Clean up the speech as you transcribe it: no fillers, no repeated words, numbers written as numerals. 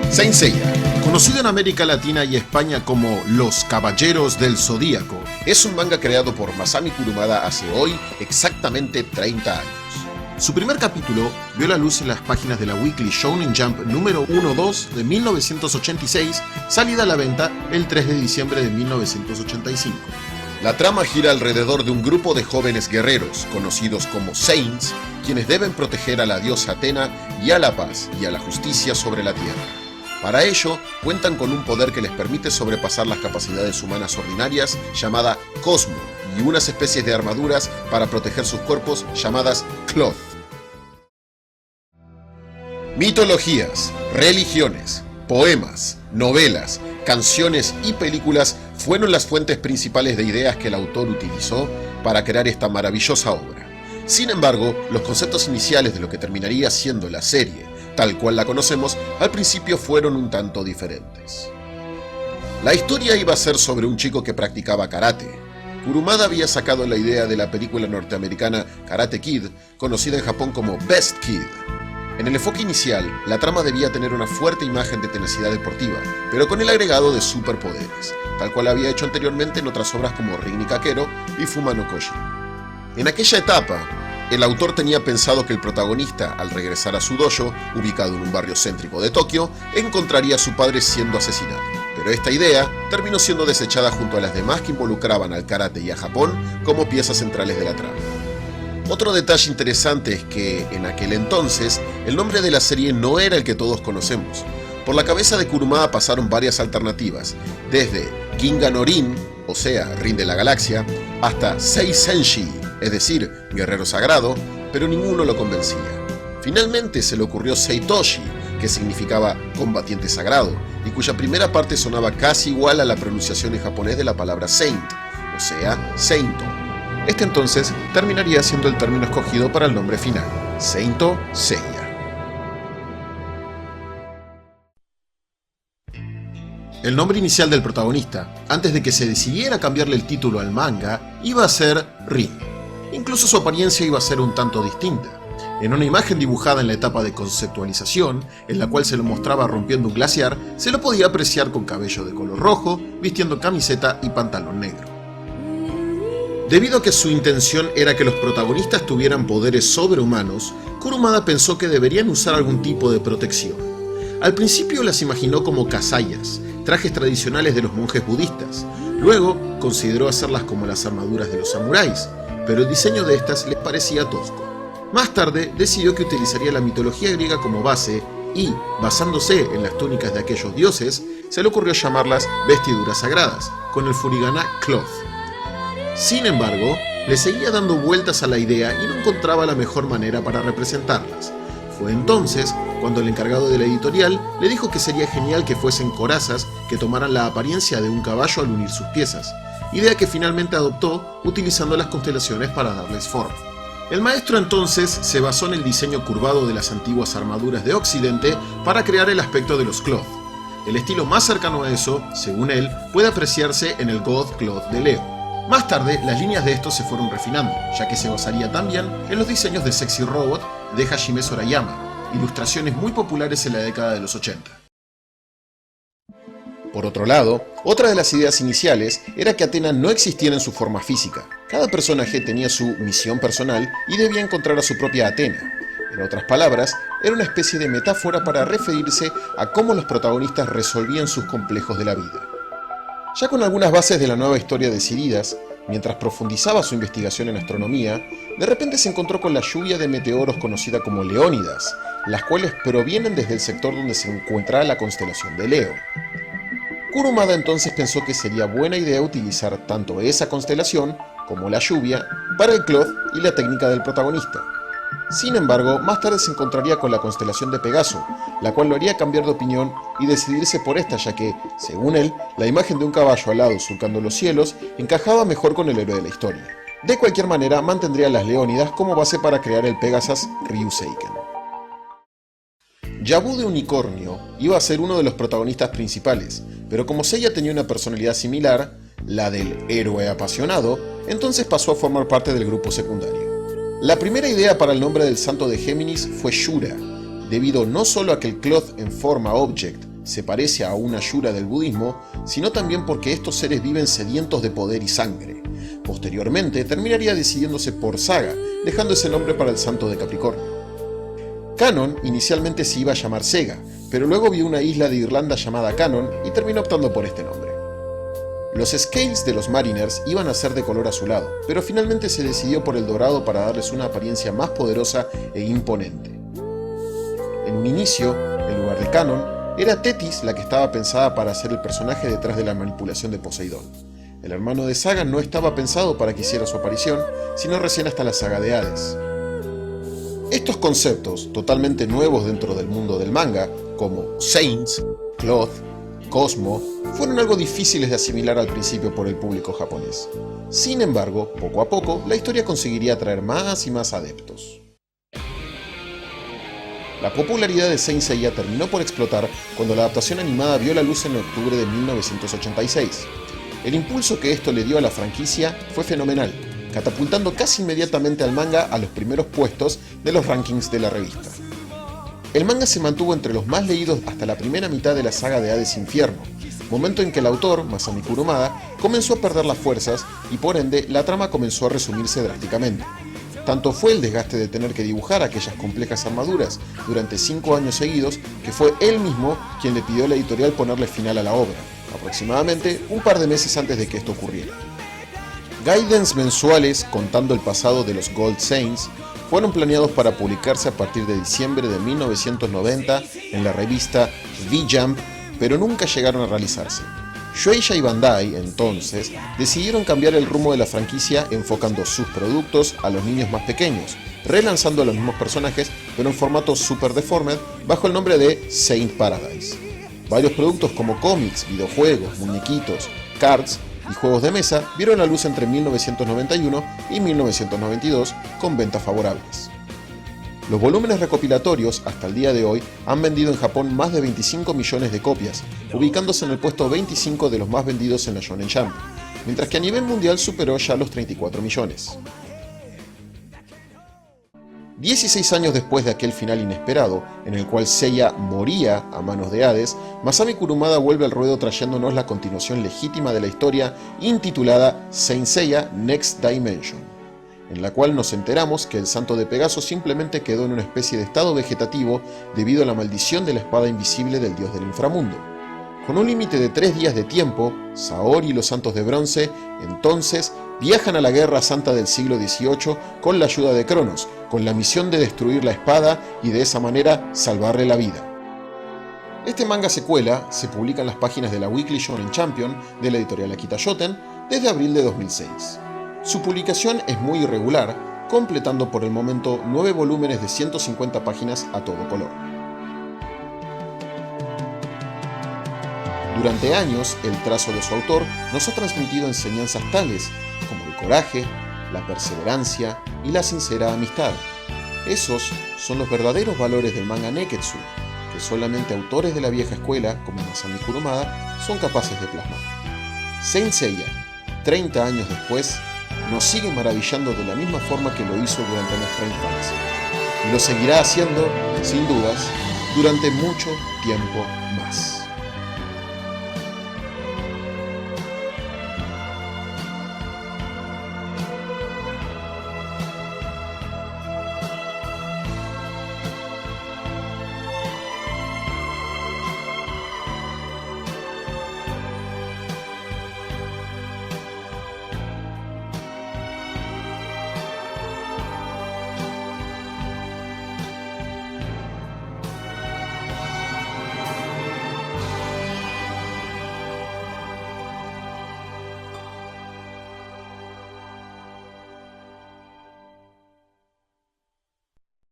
Saint Seiya, conocido en América Latina y España como Los Caballeros del Zodíaco, es un manga creado por Masami Kurumada hace hoy exactamente 30 años. Su primer capítulo vio la luz en las páginas de la Weekly Shonen Jump número 1-2 de 1986, salida a la venta el 3 de diciembre de 1985. La trama gira alrededor de un grupo de jóvenes guerreros, conocidos como Saints, quienes deben proteger a la diosa Atena y a la paz y a la justicia sobre la tierra. Para ello, cuentan con un poder que les permite sobrepasar las capacidades humanas ordinarias, llamada Cosmo, y unas especies de armaduras para proteger sus cuerpos, llamadas Cloth. Mitologías, religiones, poemas, novelas, canciones y películas fueron las fuentes principales de ideas que el autor utilizó para crear esta maravillosa obra. Sin embargo, los conceptos iniciales de lo que terminaría siendo la serie, tal cual la conocemos, al principio fueron un tanto diferentes. La historia iba a ser sobre un chico que practicaba karate. Kurumada había sacado la idea de la película norteamericana Karate Kid, conocida en Japón como Best Kid. En el enfoque inicial, la trama debía tener una fuerte imagen de tenacidad deportiva, pero con el agregado de superpoderes, tal cual había hecho anteriormente en otras obras como Rin Nikakero y Fuma no Koji. En aquella etapa, el autor tenía pensado que el protagonista, al regresar a su dojo, ubicado en un barrio céntrico de Tokio, encontraría a su padre siendo asesinado. Pero esta idea terminó siendo desechada junto a las demás que involucraban al karate y a Japón como piezas centrales de la trama. Otro detalle interesante es que, en aquel entonces, el nombre de la serie no era el que todos conocemos. Por la cabeza de Kurumada pasaron varias alternativas, desde Ginga no Rin, o sea, Rin de la Galaxia, hasta Sei Senshi, es decir, Guerrero Sagrado, pero ninguno lo convencía. Finalmente se le ocurrió Seitoshi, que significaba combatiente sagrado, y cuya primera parte sonaba casi igual a la pronunciación en japonés de la palabra Saint, o sea, Seinto. Este entonces terminaría siendo el término escogido para el nombre final, Seinto Seiya. El nombre inicial del protagonista, antes de que se decidiera cambiarle el título al manga, iba a ser Rin. Incluso su apariencia iba a ser un tanto distinta. En una imagen dibujada en la etapa de conceptualización, en la cual se lo mostraba rompiendo un glaciar, se lo podía apreciar con cabello de color rojo, vistiendo camiseta y pantalón negro. Debido a que su intención era que los protagonistas tuvieran poderes sobrehumanos, Kurumada pensó que deberían usar algún tipo de protección. Al principio las imaginó como kazayas, trajes tradicionales de los monjes budistas. Luego consideró hacerlas como las armaduras de los samuráis, pero el diseño de estas les parecía tosco. Más tarde decidió que utilizaría la mitología griega como base y, basándose en las túnicas de aquellos dioses, se le ocurrió llamarlas vestiduras sagradas, con el furigana Cloth. Sin embargo, le seguía dando vueltas a la idea y no encontraba la mejor manera para representarlas. Fue entonces cuando el encargado de la editorial le dijo que sería genial que fuesen corazas que tomaran la apariencia de un caballo al unir sus piezas, idea que finalmente adoptó utilizando las constelaciones para darles forma. El maestro entonces se basó en el diseño curvado de las antiguas armaduras de Occidente para crear el aspecto de los Cloth. El estilo más cercano a eso, según él, puede apreciarse en el God Cloth de Leo. Más tarde, las líneas de estos se fueron refinando, ya que se basaría también en los diseños de Sexy Robot de Hajime Sorayama, ilustraciones muy populares en la década de los 80. Por otro lado, otra de las ideas iniciales era que Atena no existiera en su forma física. Cada personaje tenía su misión personal y debía encontrar a su propia Atena. En otras palabras, era una especie de metáfora para referirse a cómo los protagonistas resolvían sus complejos de la vida. Ya con algunas bases de la nueva historia decididas, mientras profundizaba su investigación en astronomía, de repente se encontró con la lluvia de meteoros conocida como Leónidas, las cuales provienen desde el sector donde se encuentra la constelación de Leo. Kurumada entonces pensó que sería buena idea utilizar tanto esa constelación como la lluvia para el cloth y la técnica del protagonista. Sin embargo, más tarde se encontraría con la constelación de Pegaso, la cual lo haría cambiar de opinión y decidirse por esta, ya que, según él, la imagen de un caballo alado surcando los cielos encajaba mejor con el héroe de la historia. De cualquier manera, mantendría las Leónidas como base para crear el Pegasus Ryuseiken. Yabu de Unicornio iba a ser uno de los protagonistas principales, pero como Seiya tenía una personalidad similar, la del héroe apasionado, entonces pasó a formar parte del grupo secundario. La primera idea para el nombre del santo de Géminis fue Shura, debido no solo a que el cloth en forma object se parece a una Yura del budismo, sino también porque estos seres viven sedientos de poder y sangre. Posteriormente terminaría decidiéndose por Saga, dejando ese nombre para el santo de Capricornio. Canon inicialmente se iba a llamar Sega, pero luego vio una isla de Irlanda llamada Canon y terminó optando por este nombre. Los scales de los Mariners iban a ser de color azulado, pero finalmente se decidió por el dorado para darles una apariencia más poderosa e imponente. En un inicio, en lugar de Canon, era Tethys la que estaba pensada para ser el personaje detrás de la manipulación de Poseidón. El hermano de Saga no estaba pensado para que hiciera su aparición, sino recién hasta la saga de Hades. Estos conceptos, totalmente nuevos dentro del mundo del manga, como Saints, Cloth, Cosmo, fueron algo difíciles de asimilar al principio por el público japonés. Sin embargo, poco a poco, la historia conseguiría atraer más y más adeptos. La popularidad de Saint Seiya terminó por explotar cuando la adaptación animada vio la luz en octubre de 1986. El impulso que esto le dio a la franquicia fue fenomenal, catapultando casi inmediatamente al manga a los primeros puestos de los rankings de la revista. El manga se mantuvo entre los más leídos hasta la primera mitad de la saga de Hades Infierno, momento en que el autor, Masami Kurumada, comenzó a perder las fuerzas y por ende la trama comenzó a resumirse drásticamente. Tanto fue el desgaste de tener que dibujar aquellas complejas armaduras durante 5 años seguidos que fue él mismo quien le pidió a la editorial ponerle final a la obra, aproximadamente un par de meses antes de que esto ocurriera. Guidance mensuales contando el pasado de los Gold Saints fueron planeados para publicarse a partir de diciembre de 1990 en la revista V-Jump, pero nunca llegaron a realizarse. Shueisha y Bandai, entonces, decidieron cambiar el rumbo de la franquicia enfocando sus productos a los niños más pequeños, relanzando a los mismos personajes, pero en formato Super Deformed, bajo el nombre de Saint Paradise. Varios productos como cómics, videojuegos, muñequitos, cards y juegos de mesa vieron la luz entre 1991 y 1992 con ventas favorables. Los volúmenes recopilatorios, hasta el día de hoy, han vendido en Japón más de 25 millones de copias, ubicándose en el puesto 25 de los más vendidos en la Shonen Jump, mientras que a nivel mundial superó ya los 34 millones. 16 años después de aquel final inesperado, en el cual Seiya moría a manos de Hades, Masami Kurumada vuelve al ruedo trayéndonos la continuación legítima de la historia intitulada Saint Seiya Next Dimension, en la cual nos enteramos que el Santo de Pegaso simplemente quedó en una especie de estado vegetativo debido a la maldición de la espada invisible del dios del inframundo. Con un límite de 3 días de tiempo, Saori y los Santos de Bronce, entonces, viajan a la Guerra Santa del siglo XVIII con la ayuda de Cronos, con la misión de destruir la espada y de esa manera salvarle la vida. Este manga secuela se publica en las páginas de la Weekly Shonen Champion de la editorial Akita Shoten desde abril de 2006. Su publicación es muy irregular, completando por el momento 9 volúmenes de 150 páginas a todo color. Durante años, el trazo de su autor nos ha transmitido enseñanzas tales como el coraje, la perseverancia y la sincera amistad. Esos son los verdaderos valores del manga Neketsu, que solamente autores de la vieja escuela, como Masami Kurumada, son capaces de plasmar. Saint Seiya, 30 años después, nos sigue maravillando de la misma forma que lo hizo durante nuestra infancia. Y lo seguirá haciendo, sin dudas, durante mucho tiempo más.